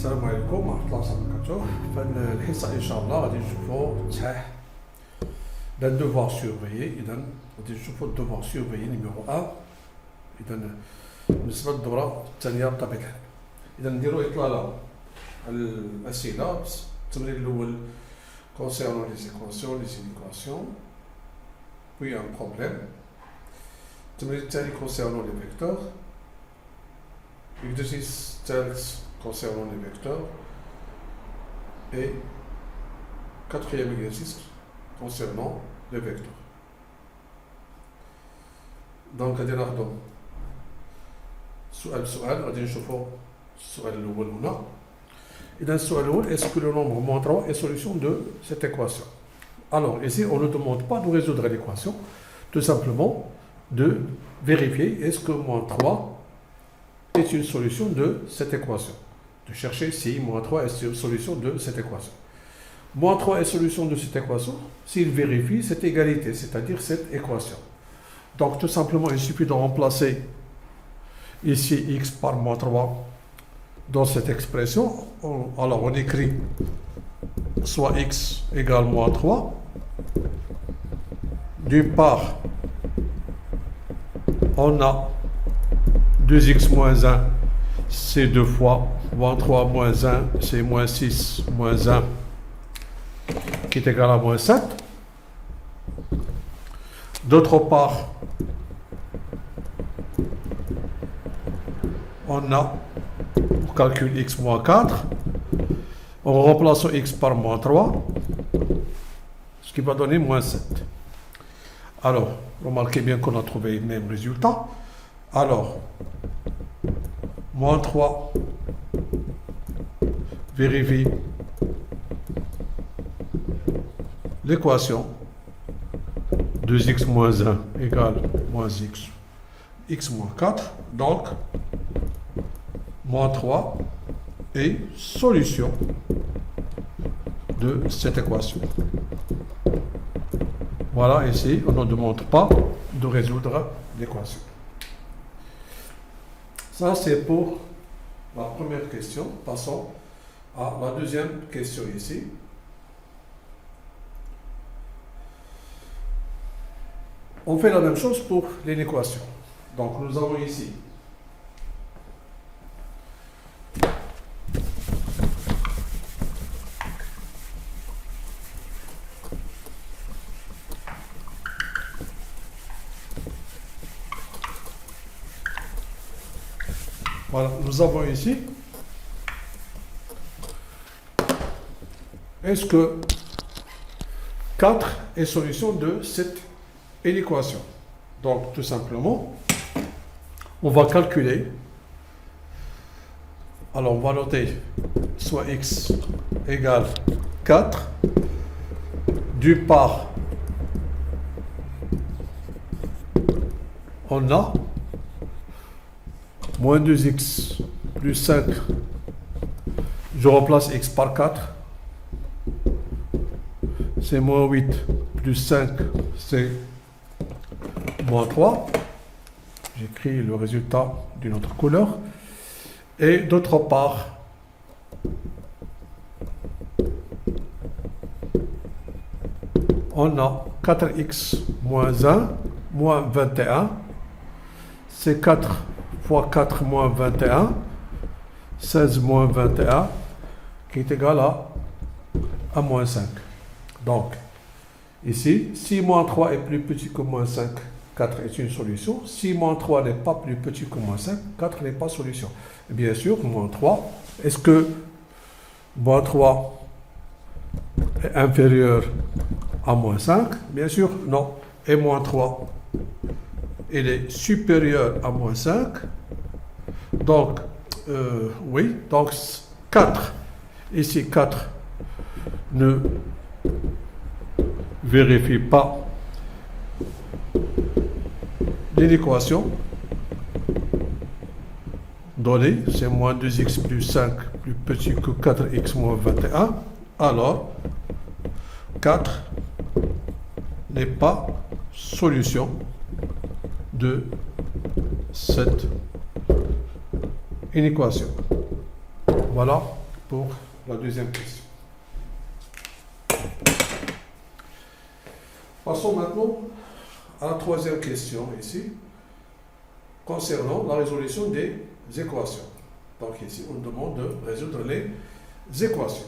السلام عليكم ورحمة الله وبركاته. في الحصة إن شاء الله غادي نشوفو تصحيح d'un devoir surveillé. إذا غادي نشوفو الدوفوار سيرفيي نيميرو 1. إذا بالنسبة للدورة الثانية بطبيعة الحال. إذا نديرو إطلالة على الأسئلة. التمرين الأول concernant les équations, les inéquations, puis un problème. التمرين الثاني concernant les vecteurs. Exercice ثالث concernant les vecteurs. Et quatrième exercice concernant les vecteurs. Donc غادي ناخدو سؤال غادي نشوفو السؤال الأول هنا. إذا السؤال الأول, est-ce que le nombre moins 3 est solution de cette équation? Alors ici on ne demande pas de résoudre l'équation, tout simplement de vérifier est-ce que moins 3 est une solution de cette équation. De chercher si moins 3 est une solution de cette équation. Moins 3 est solution de cette équation s'il vérifie cette égalité, c'est-à-dire cette équation. Donc tout simplement, il suffit de remplacer ici x par moins 3 dans cette expression. Alors on écrit soit x égale moins 3. D'une part, on a 2x moins 1, c'est 2 fois, moins 3 moins 1, c'est moins 6 moins 1, qui est égal à moins 7. D'autre part, on a, pour calcul x moins 4, on remplace x par moins 3, ce qui va donner moins 7. Alors, remarquez bien qu'on a trouvé le même résultat. Alors, moins 3 vérifie l'équation 2x moins 1 égale moins x moins 4. Donc, moins 3 est solution de cette équation. Voilà, ici, on ne demande pas de résoudre l'équation. Ça, c'est pour la première question. Passons à la deuxième question ici. On fait la même chose pour l'inéquation. Donc, nous avons ici voilà, nous avons ici, est-ce que 4 est solution de cette inéquation? Donc, tout simplement, on va calculer. Alors, on va noter soit x égale 4, d'une part, on a moins 2x plus 5, je remplace x par 4, c'est moins 8 plus 5, c'est moins 3. J'écris le résultat d'une autre couleur. Et d'autre part, on a 4x moins 1 moins 21, c'est 4 fois 4 moins 21, 16 moins 21, qui est égal à moins 5. Donc, ici, si moins 3 est plus petit que moins 5, 4 est une solution. Si moins 3 n'est pas plus petit que moins 5, 4 n'est pas solution. Et bien sûr, moins 3, est-ce que moins 3 est inférieur à moins 5? Bien sûr, non. Et moins 3, il est supérieur à moins 5. Donc, oui, donc 4, ici 4 ne vérifie pas l'inéquation donnée, c'est moins 2x plus 5 plus petit que 4x moins 21, alors 4 n'est pas solution de cette inéquation. Voilà pour la deuxième question. Passons maintenant à la troisième question ici, concernant la résolution des équations. Donc ici, on demande de résoudre les équations.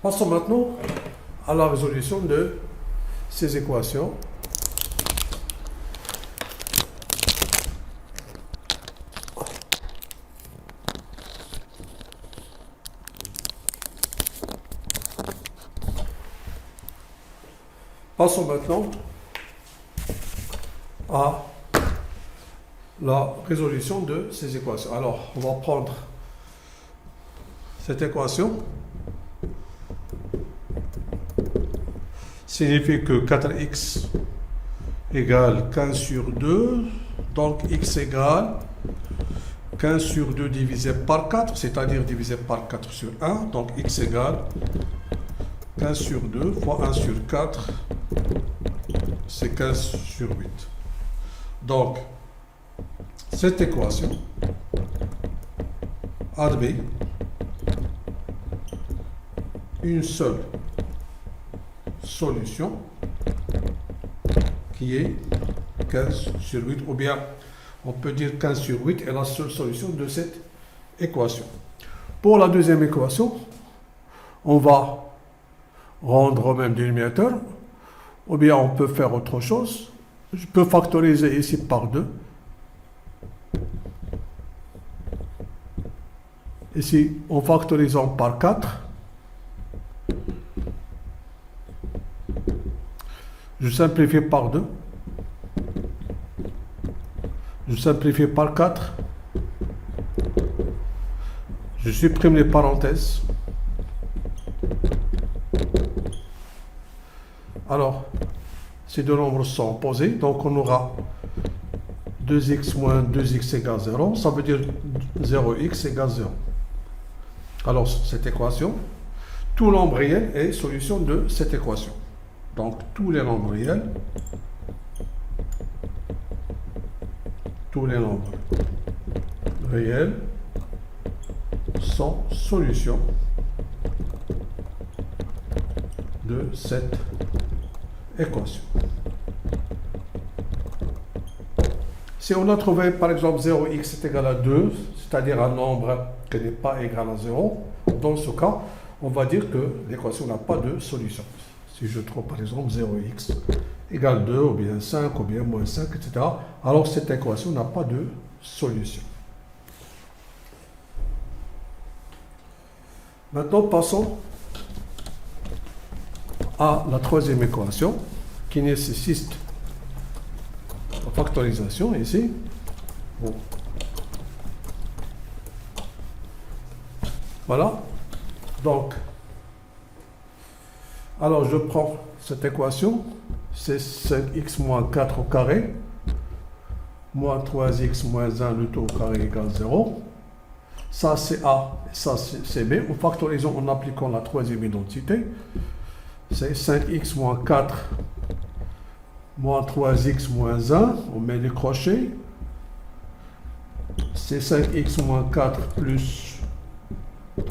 Passons maintenant à la résolution de ces équations. Passons maintenant à la résolution de ces équations. Alors, on va prendre cette équation. Signifie que 4x égale 15 sur 2, donc x égale 15 sur 2 divisé par 4, c'est-à-dire divisé par 4 sur 1, donc x égale 15 sur 2 fois 1 sur 4, c'est 15 sur 8. Donc, cette équation admet une seule solution qui est 15 sur 8, ou bien on peut dire 15 sur 8 est la seule solution de cette équation. Pour la deuxième équation, on va rendre au même dénominateur, ou bien on peut faire autre chose. Je peux factoriser ici par 2. Ici, en factorisant par 4, je simplifie par 2. Je simplifie par 4. Je supprime les parenthèses. Alors, ces deux nombres sont opposés. Donc, on aura 2x moins 2x égale 0. Ça veut dire 0x égale 0. Alors, cette équation, tout nombre réel est solution de cette équation. Donc, tous les nombres réels sont solution de cette équation. Si on a trouvé par exemple 0x est égal à 2, c'est-à-dire un nombre qui n'est pas égal à 0, dans ce cas, on va dire que l'équation n'a pas de solution. Si je trouve par exemple 0x égale 2, ou bien 5, ou bien moins 5, etc., alors cette équation n'a pas de solution. Maintenant, passons à la troisième équation qui nécessite la factorisation ici. Bon. Voilà. Donc, alors je prends cette équation, c'est 5x moins 4 au carré, moins 3x moins 1, le tout au carré égale 0. Ça c'est A, ça c'est B. En factorisant, en appliquant la troisième identité, c'est 5x moins 4 moins 3x moins 1, on met les crochets. C'est 5x moins 4 plus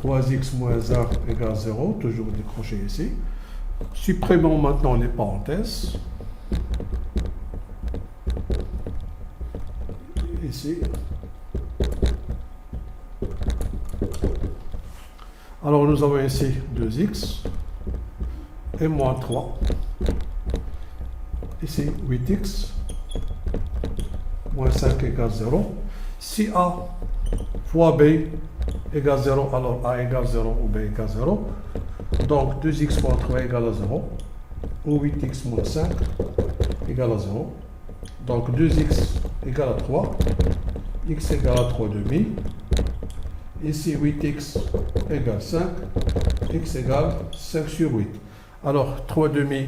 3x moins 1 égale 0, toujours des crochets ici. Supprimons maintenant les parenthèses. Ici. Alors nous avons ici 2x et moins 3. Ici 8x moins 5 égale 0. Si A fois B égale 0, alors A égale 0 ou B égale 0. Donc 2x moins 3 égale à 0. Ou 8x moins 5 égale à 0. Donc 2x égale à 3. X égale à 3 demi. Ici 8x égale 5. X égale 5 sur 8. Alors 3 demi,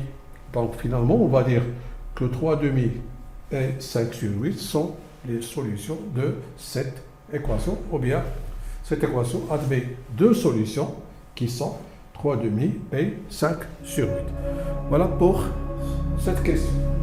donc finalement on va dire que 3 demi et 5 sur 8 sont les solutions de cette équation, ou bien cette équation admet deux solutions qui sont 3 demi et 5 sur 8. Voilà pour cette question.